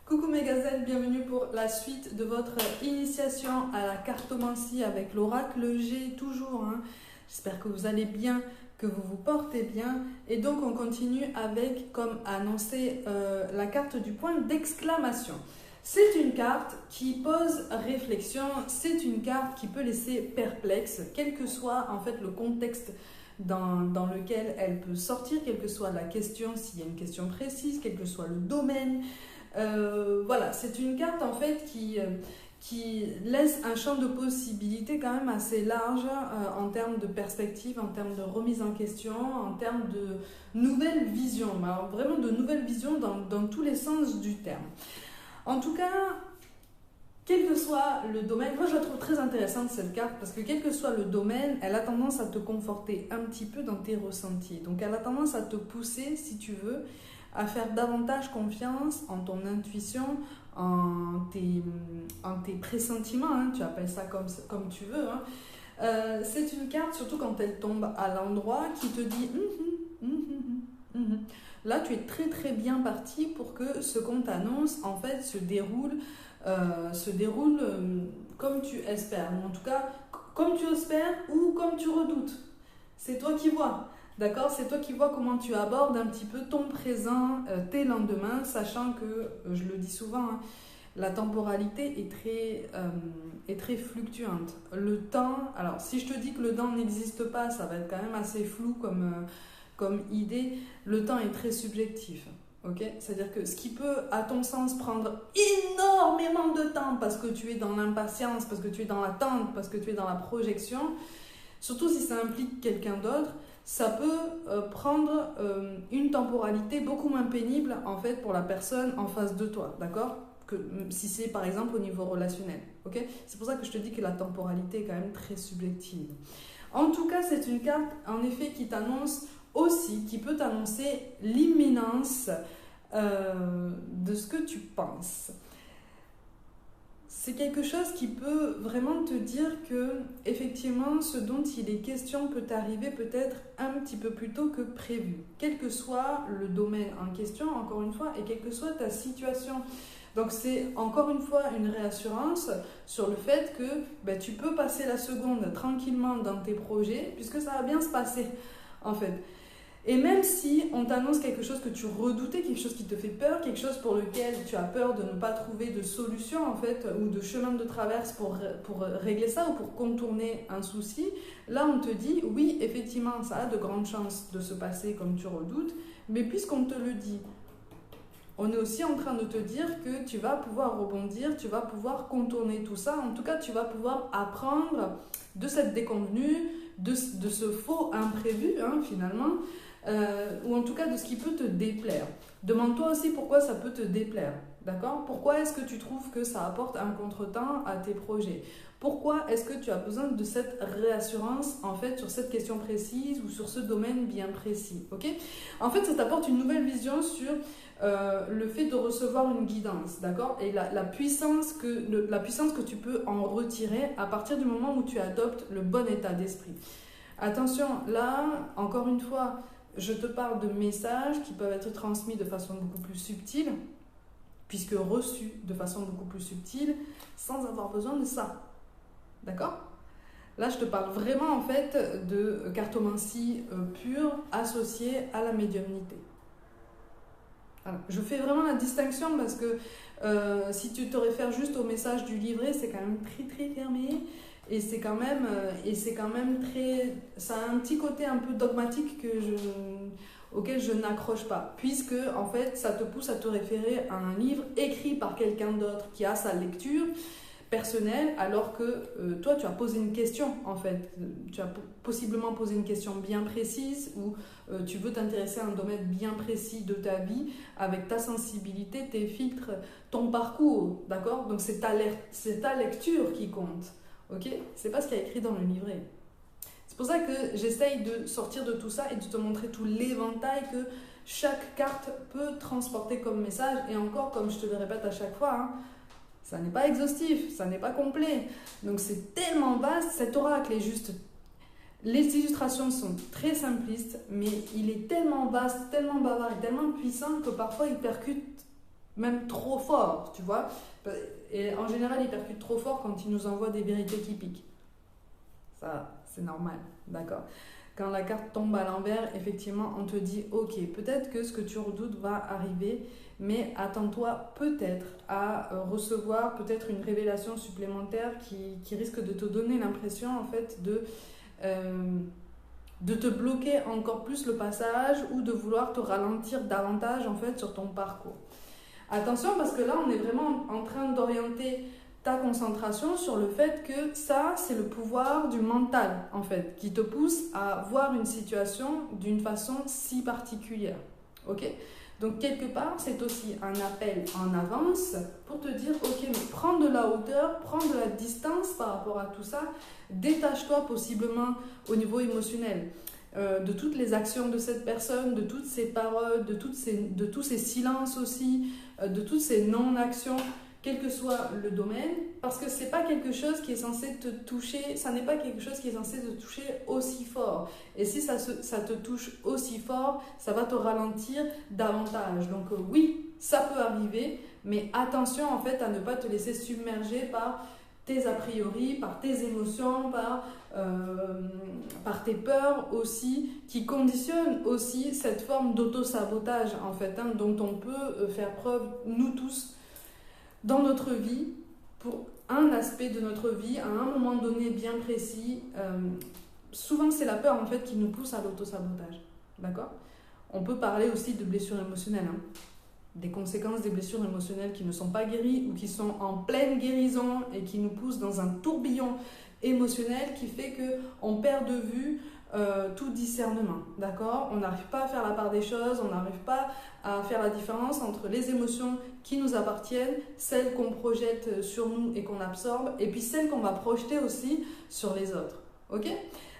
Coucou mes gazelles, bienvenue pour la suite de votre initiation à la cartomancie avec l'oracle G toujours. J'espère que vous allez bien, que vous vous portez bien. Et donc on continue avec, comme annoncé, la carte du point d'exclamation. C'est une carte qui pose réflexion, c'est une carte qui peut laisser perplexe, quel que soit en fait le contexte dans lequel elle peut sortir, quelle que soit la question, s'il y a une question précise, quel que soit le domaine. Voilà, c'est une carte en fait qui laisse un champ de possibilités quand même assez large en termes de perspective, en termes de remise en question, en termes de nouvelles visions, alors vraiment de nouvelles visions dans tous les sens du terme. En tout cas, quel que soit le domaine, moi je la trouve très intéressante cette carte parce que quel que soit le domaine, elle a tendance à te conforter un petit peu dans tes ressentis. Donc elle a tendance à te pousser, si tu veux, à faire davantage confiance en ton intuition, en tes pressentiments, tu appelles ça comme tu veux. C'est une carte, surtout quand elle tombe à l'endroit, qui te dit là tu es très très bien parti pour que ce qu'on t'annonce en fait se déroule comme tu espères, ou en tout cas comme tu espères ou comme tu redoutes. C'est toi qui vois. D'accord, c'est toi qui vois comment tu abordes un petit peu ton présent, tes lendemains, sachant que, je le dis souvent, la temporalité est très fluctuante. Le temps, alors si je te dis que le temps n'existe pas, ça va être quand même assez flou comme idée. Le temps est très subjectif. Okay, c'est-à-dire que ce qui peut, à ton sens, prendre énormément de temps parce que tu es dans l'impatience, parce que tu es dans l'attente, parce que tu es dans la projection, surtout si ça implique quelqu'un d'autre, ça peut prendre une temporalité beaucoup moins pénible en fait pour la personne en face de toi, d'accord? Que si c'est par exemple au niveau relationnel, ok? C'est pour ça que je te dis que la temporalité est quand même très subjective. En tout cas, c'est une carte en effet qui t'annonce aussi, qui peut t'annoncer l'imminence de ce que tu penses. C'est quelque chose qui peut vraiment te dire que, effectivement, ce dont il est question peut arriver peut-être un petit peu plus tôt que prévu. Quel que soit le domaine en question, encore une fois, et quelle que soit ta situation. Donc c'est encore une fois une réassurance sur le fait que tu peux passer la seconde tranquillement dans tes projets, puisque ça va bien se passer, en fait. Et même si on t'annonce quelque chose que tu redoutais, quelque chose qui te fait peur, quelque chose pour lequel tu as peur de ne pas trouver de solution en fait, ou de chemin de traverse pour régler ça ou pour contourner un souci, là on te dit oui, effectivement, ça a de grandes chances de se passer comme tu redoutes, mais puisqu'on te le dit, on est aussi en train de te dire que tu vas pouvoir rebondir, tu vas pouvoir contourner tout ça, en tout cas tu vas pouvoir apprendre de cette déconvenue, de ce faux imprévu finalement, ou en tout cas de ce qui peut te déplaire. Demande-toi aussi pourquoi ça peut te déplaire, d'accord? Pourquoi est-ce que tu trouves que ça apporte un contretemps à tes projets? Pourquoi est-ce que tu as besoin de cette réassurance en fait sur cette question précise ou sur ce domaine bien précis, ok? En fait, ça t'apporte une nouvelle vision sur le fait de recevoir une guidance, d'accord? Et la puissance que tu peux en retirer à partir du moment où tu adoptes le bon état d'esprit. Attention, là, encore une fois, je te parle de messages qui peuvent être transmis de façon beaucoup plus subtile, puisque reçus de façon beaucoup plus subtile, sans avoir besoin de ça. D'accord? Là, je te parle vraiment en fait de cartomancie pure associée à la médiumnité. Alors, je fais vraiment la distinction parce que si tu te réfères juste au message du livret, c'est quand même très très fermé. Et c'est quand même très... Ça a un petit côté un peu dogmatique auquel je n'accroche pas. Puisque, en fait, ça te pousse à te référer à un livre écrit par quelqu'un d'autre qui a sa lecture personnelle, alors que toi, tu as posé une question, en fait. Tu as possiblement posé une question bien précise ou tu veux t'intéresser à un domaine bien précis de ta vie avec ta sensibilité, tes filtres, ton parcours, d'accord? Donc, c'est ta lecture qui compte. Ok, c'est pas ce qu'il y a écrit dans le livret. C'est pour ça que j'essaye de sortir de tout ça et de te montrer tout l'éventail que chaque carte peut transporter comme message. Et encore, comme je te le répète à chaque fois, ça n'est pas exhaustif, ça n'est pas complet. Donc c'est tellement vaste, cet oracle est juste... Les illustrations sont très simplistes, mais il est tellement vaste, tellement bavard et tellement puissant que parfois il percute même trop fort, tu vois. Et en général, ils percutent trop fort quand ils nous envoient des vérités qui piquent. Ça, c'est normal, d'accord. Quand la carte tombe à l'envers, effectivement, on te dit « Ok, peut-être que ce que tu redoutes va arriver, mais attends-toi peut-être à recevoir peut-être une révélation supplémentaire qui risque de te donner l'impression, en fait, de te bloquer encore plus le passage ou de vouloir te ralentir davantage, en fait, sur ton parcours. » Attention, parce que là, on est vraiment en train d'orienter ta concentration sur le fait que ça, c'est le pouvoir du mental, en fait, qui te pousse à voir une situation d'une façon si particulière. Ok ? Donc, quelque part, c'est aussi un appel en avance pour te dire, ok, mais prends de la hauteur, prends de la distance par rapport à tout ça, détache-toi possiblement au niveau émotionnel. De toutes les actions de cette personne, de toutes ses paroles, de tous ces silences aussi, de toutes ces non-actions, quel que soit le domaine, parce que c'est pas quelque chose qui est censé te toucher, ça n'est pas quelque chose qui est censé te toucher aussi fort. Et si ça te touche aussi fort, ça va te ralentir davantage. Donc oui, ça peut arriver, mais attention en fait à ne pas te laisser submerger par tes a priori, par tes émotions, par tes peurs aussi, qui conditionnent aussi cette forme d'auto-sabotage en fait, dont on peut faire preuve, nous tous, dans notre vie, pour un aspect de notre vie, à un moment donné bien précis. Souvent, c'est la peur en fait qui nous pousse à l'auto-sabotage. D'accord ? On peut parler aussi de blessures émotionnelles, des conséquences des blessures émotionnelles qui ne sont pas guéries ou qui sont en pleine guérison et qui nous poussent dans un tourbillon émotionnel qui fait qu'on perd de vue tout discernement, d'accord ? On n'arrive pas à faire la part des choses, on n'arrive pas à faire la différence entre les émotions qui nous appartiennent, celles qu'on projette sur nous et qu'on absorbe, et puis celles qu'on va projeter aussi sur les autres, ok ?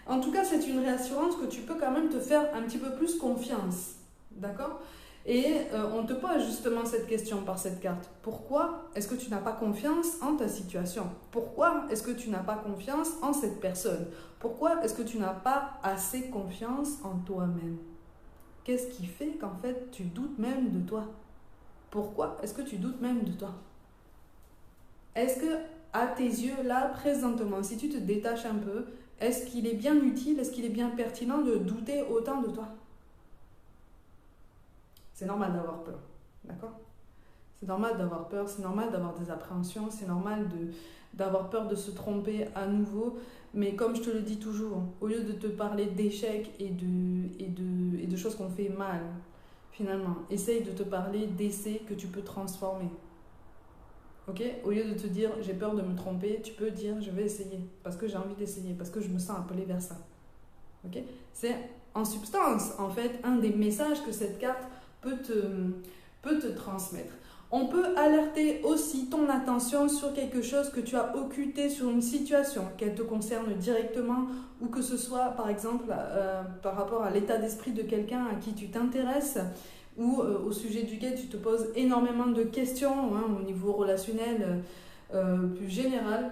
En tout cas, c'est une réassurance que tu peux quand même te faire un petit peu plus confiance, d'accord ? Et on te pose justement cette question par cette carte. Pourquoi est-ce que tu n'as pas confiance en ta situation ? Pourquoi est-ce que tu n'as pas confiance en cette personne ? Pourquoi est-ce que tu n'as pas assez confiance en toi-même ? Qu'est-ce qui fait qu'en fait tu doutes même de toi ? Pourquoi est-ce que tu doutes même de toi ? Est-ce que à tes yeux, là, présentement, si tu te détaches un peu, est-ce qu'il est bien utile, est-ce qu'il est bien pertinent de douter autant de toi ? C'est normal d'avoir peur, d'accord ? C'est normal d'avoir peur, c'est normal d'avoir des appréhensions, c'est normal d'avoir peur de se tromper à nouveau. Mais comme je te le dis toujours, au lieu de te parler d'échecs et de choses qu'on fait mal, finalement, essaye de te parler d'essais que tu peux transformer. Ok ? Au lieu de te dire j'ai peur de me tromper, tu peux dire je vais essayer, parce que j'ai envie d'essayer, parce que je me sens appelée vers ça. Ok ? C'est en substance, en fait, un des messages que cette carte peut te transmettre. On peut alerter aussi ton attention sur quelque chose que tu as occulté, sur une situation, qu'elle te concerne directement, ou que ce soit par exemple par rapport à l'état d'esprit de quelqu'un à qui tu t'intéresses, ou au sujet duquel tu te poses énormément de questions au niveau relationnel plus général.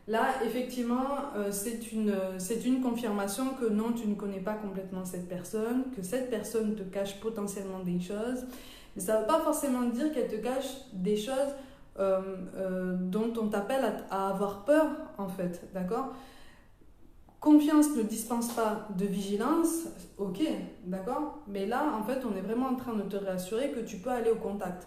Là, effectivement, c'est une confirmation que non, tu ne connais pas complètement cette personne, que cette personne te cache potentiellement des choses. Mais ça ne veut pas forcément dire qu'elle te cache des choses dont on t'appelle à avoir peur, en fait, d'accord ? Confiance ne dispense pas de vigilance, ok, d'accord ? Mais là, en fait, on est vraiment en train de te réassurer que tu peux aller au contact,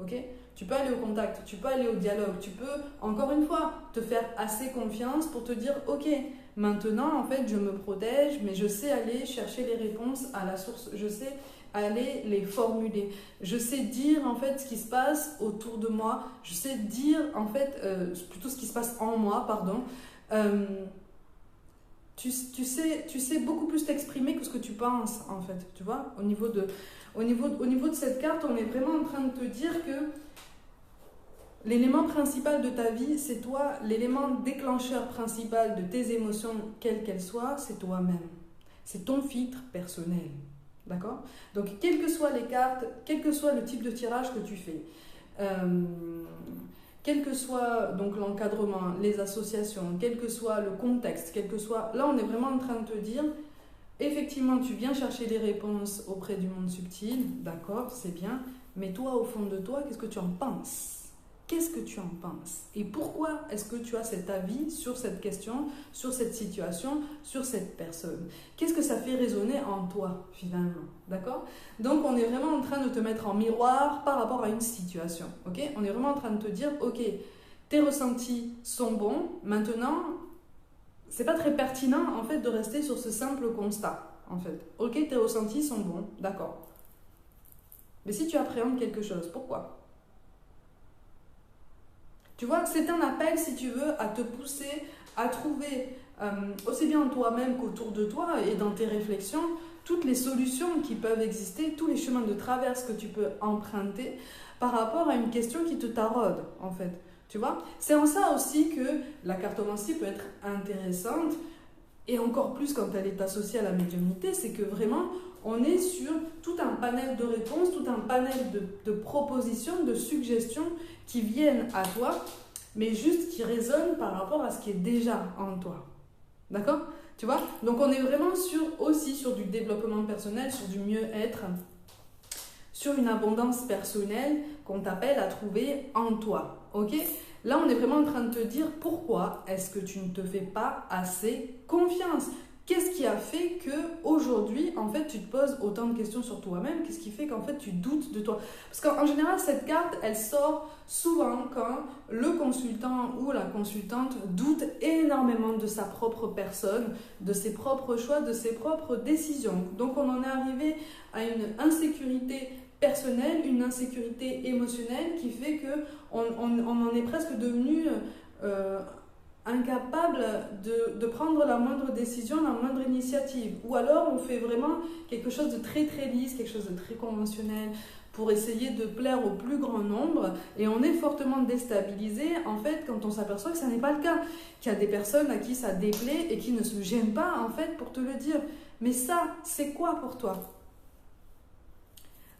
ok ? Tu peux aller au contact, tu peux aller au dialogue, tu peux, encore une fois, te faire assez confiance pour te dire, ok, maintenant, en fait, je me protège, mais je sais aller chercher les réponses à la source, je sais aller les formuler, je sais dire, en fait, ce qui se passe autour de moi, je sais dire, en fait, plutôt ce qui se passe en moi, pardon. Tu sais beaucoup plus t'exprimer que ce que tu penses, en fait, tu vois, au niveau de cette carte, on est vraiment en train de te dire que l'élément principal de ta vie, c'est toi. L'élément déclencheur principal de tes émotions, quelles qu'elles soient, c'est toi-même. C'est ton filtre personnel. D'accord ? Donc, quelles que soient les cartes, quel que soit le type de tirage que tu fais, quel que soit donc l'encadrement, les associations, quel que soit le contexte, quel que soit... Là, on est vraiment en train de te dire, effectivement, tu viens chercher les réponses auprès du monde subtil, d'accord, c'est bien, Mais toi, au fond de toi, qu'est-ce que tu en penses? Qu'est-ce que tu en penses? Et pourquoi est-ce que tu as cet avis sur cette question, sur cette situation, sur cette personne? Qu'est-ce que ça fait résonner en toi, finalement? D'accord? Donc, on est vraiment en train de te mettre en miroir par rapport à une situation. Ok? On est vraiment en train de te dire, ok, tes ressentis sont bons. Maintenant, c'est pas très pertinent, en fait, de rester sur ce simple constat, en fait. Ok, tes ressentis sont bons, d'accord. Mais si tu appréhendes quelque chose, pourquoi? Tu vois, c'est un appel, si tu veux, à te pousser à trouver, aussi bien en toi-même qu'autour de toi et dans tes réflexions, toutes les solutions qui peuvent exister, tous les chemins de traverse que tu peux emprunter par rapport à une question qui te taraude, en fait. Tu vois, c'est en ça aussi que la cartomancie peut être intéressante, et encore plus quand elle est associée à la médiumnité, c'est que vraiment, on est sur tout un panel de réponses, tout un panel de propositions, de suggestions qui viennent à toi, mais juste qui résonnent par rapport à ce qui est déjà en toi. D'accord? Tu vois? Donc on est vraiment aussi sur du développement personnel, sur du mieux-être, sur une abondance personnelle qu'on t'appelle à trouver en toi. Ok? Là, on est vraiment en train de te dire pourquoi est-ce que tu ne te fais pas assez confiance? Qu'est-ce qui a fait que aujourd'hui, en fait, tu te poses autant de questions sur toi-même? Qu'est-ce qui fait qu'en fait, tu doutes de toi? Parce qu'en général, cette carte, elle sort souvent quand le consultant ou la consultante doute énormément de sa propre personne, de ses propres choix, de ses propres décisions. Donc, on en est arrivé à une insécurité personnelle, une insécurité émotionnelle qui fait que on en est presque devenu incapable de prendre la moindre décision, la moindre initiative. Ou alors on fait vraiment quelque chose de très très lisse, quelque chose de très conventionnel pour essayer de plaire au plus grand nombre, et on est fortement déstabilisé en fait quand on s'aperçoit que ça n'est pas le cas, qu'il y a des personnes à qui ça déplaît et qui ne se gênent pas en fait pour te le dire. Mais ça, c'est quoi pour toi?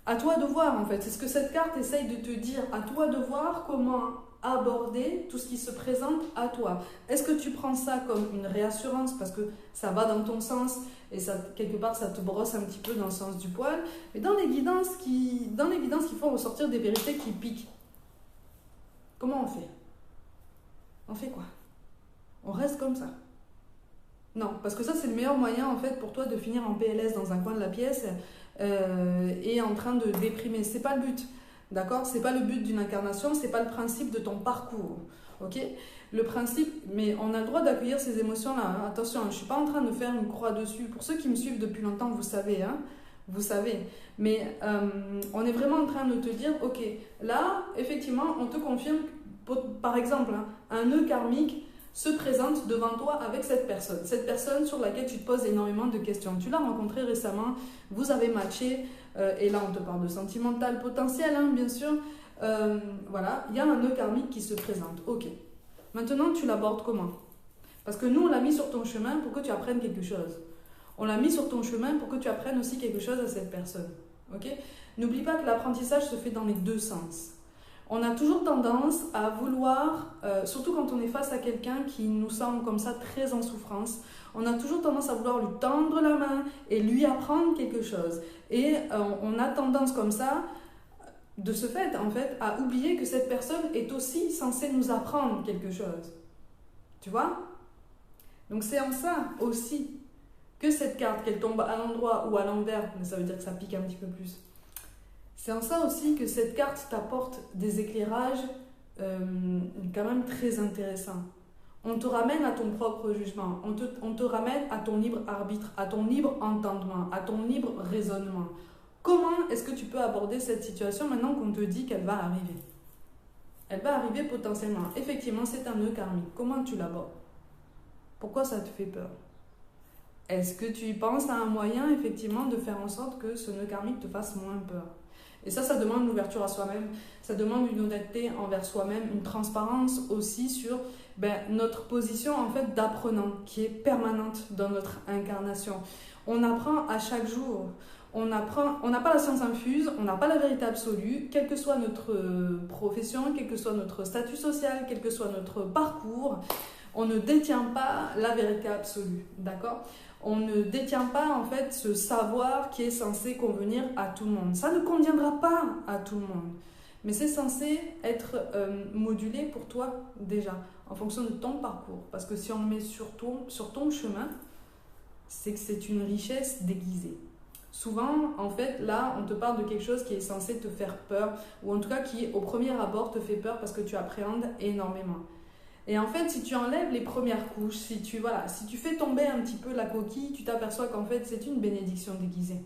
À toi de voir en fait, c'est ce que cette carte essaye de te dire, à toi de voir comment aborder tout ce qui se présente à toi. Est-ce que tu prends ça comme une réassurance parce que ça va dans ton sens et ça, quelque part ça te brosse un petit peu dans le sens du poil, mais dans l'évidence qui font ressortir des vérités qui piquent. Comment on fait? On fait quoi? On reste comme ça? Non, parce que ça c'est le meilleur moyen en fait pour toi de finir en PLS dans un coin de la pièce et en train de déprimer. C'est pas le but, d'accord? C'est pas le but d'une incarnation, c'est pas le principe de ton parcours, ok? Le principe, mais on a le droit d'accueillir ces émotions-là. Attention, je suis pas en train de faire une croix dessus. Pour ceux qui me suivent depuis longtemps, vous savez, hein? Vous savez. Mais on est vraiment en train de te dire, ok, là, effectivement, on te confirme, par exemple, hein, un nœud karmique se présente devant toi avec cette personne sur laquelle tu te poses énormément de questions. Tu l'as rencontrée récemment, vous avez matché, et là on te parle de sentimental potentiel, hein, bien sûr. Voilà, il y a un nœud karmique qui se présente. Ok. Maintenant, tu l'abordes comment? Parce que nous, on l'a mis sur ton chemin pour que tu apprennes quelque chose. On l'a mis sur ton chemin pour que tu apprennes aussi quelque chose à cette personne. Ok? N'oublie pas que l'apprentissage se fait dans les deux sens. On a toujours tendance à vouloir, surtout quand on est face à quelqu'un qui nous semble comme ça très en souffrance, on a toujours tendance à vouloir lui tendre la main et lui apprendre quelque chose. Et on a tendance comme ça, de ce fait, en fait, à oublier que cette personne est aussi censée nous apprendre quelque chose. Tu vois? Donc c'est en ça aussi que cette carte, qu'elle tombe à l'endroit ou à l'envers, mais ça veut dire que ça pique un petit peu plus. C'est en ça aussi que cette carte t'apporte des éclairages quand même très intéressants. On te ramène à ton propre jugement, on te ramène à ton libre arbitre, à ton libre entendement, à ton libre raisonnement. Comment est-ce que tu peux aborder cette situation maintenant qu'on te dit qu'elle va arriver? Elle va arriver potentiellement. Effectivement, c'est un nœud karmique. Comment tu l'abordes? Pourquoi ça te fait peur? Est-ce que tu y penses à un moyen, effectivement, de faire en sorte que ce nœud karmique te fasse moins peur? Et ça demande une ouverture à soi-même, ça demande une honnêteté envers soi-même, une transparence aussi sur notre position en fait d'apprenant qui est permanente dans notre incarnation. On apprend à chaque jour, on n'a pas la science infuse, on n'a pas la vérité absolue, quelle que soit notre profession, quel que soit notre statut social, quel que soit notre parcours, on ne détient pas la vérité absolue, d'accord? On ne détient pas en fait ce savoir qui est censé convenir à tout le monde. Ça ne conviendra pas à tout le monde. Mais c'est censé être modulé pour toi déjà, en fonction de ton parcours. Parce que si on le met sur ton chemin, c'est que c'est une richesse déguisée. Souvent, en fait, là, on te parle de quelque chose qui est censé te faire peur, ou en tout cas qui, au premier abord, te fait peur parce que tu appréhendes énormément. Et en fait, si tu enlèves les premières couches, si tu fais tomber un petit peu la coquille, tu t'aperçois qu'en fait, c'est une bénédiction déguisée.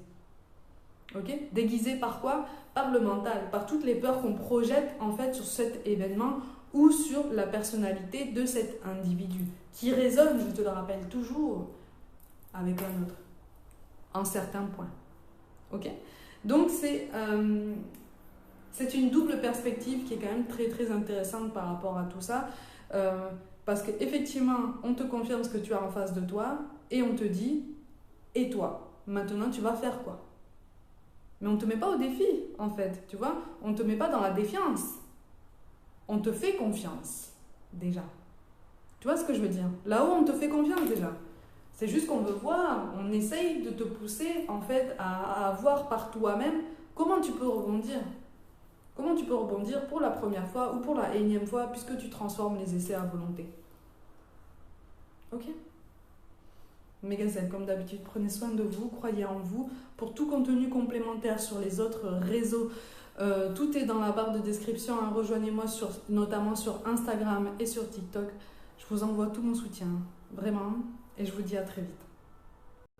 Ok ? Déguisée par quoi ? Par le mental, par toutes les peurs qu'on projette en fait sur cet événement ou sur la personnalité de cet individu, qui résonne, je te le rappelle toujours, avec un autre, en certains points. Ok ? Donc c'est une double perspective qui est quand même très très intéressante par rapport à tout ça, parce qu'effectivement, on te confirme ce que tu as en face de toi et on te dit, et toi, maintenant tu vas faire quoi ? Mais on ne te met pas au défi, en fait, tu vois. On ne te met pas dans la défiance. On te fait confiance, déjà. Tu vois ce que je veux dire ? Là-haut, on te fait confiance, déjà. C'est juste qu'on veut voir, on essaye de te pousser, en fait, à voir par toi-même comment tu peux rebondir. Comment tu peux rebondir pour la première fois ou pour la énième fois, puisque tu transformes les essais à volonté. Ok ? Mégazen, comme d'habitude, prenez soin de vous, croyez en vous. Pour tout contenu complémentaire sur les autres réseaux, tout est dans la barre de description. Hein. Rejoignez-moi notamment sur Instagram et sur TikTok. Je vous envoie tout mon soutien, vraiment, et je vous dis à très vite.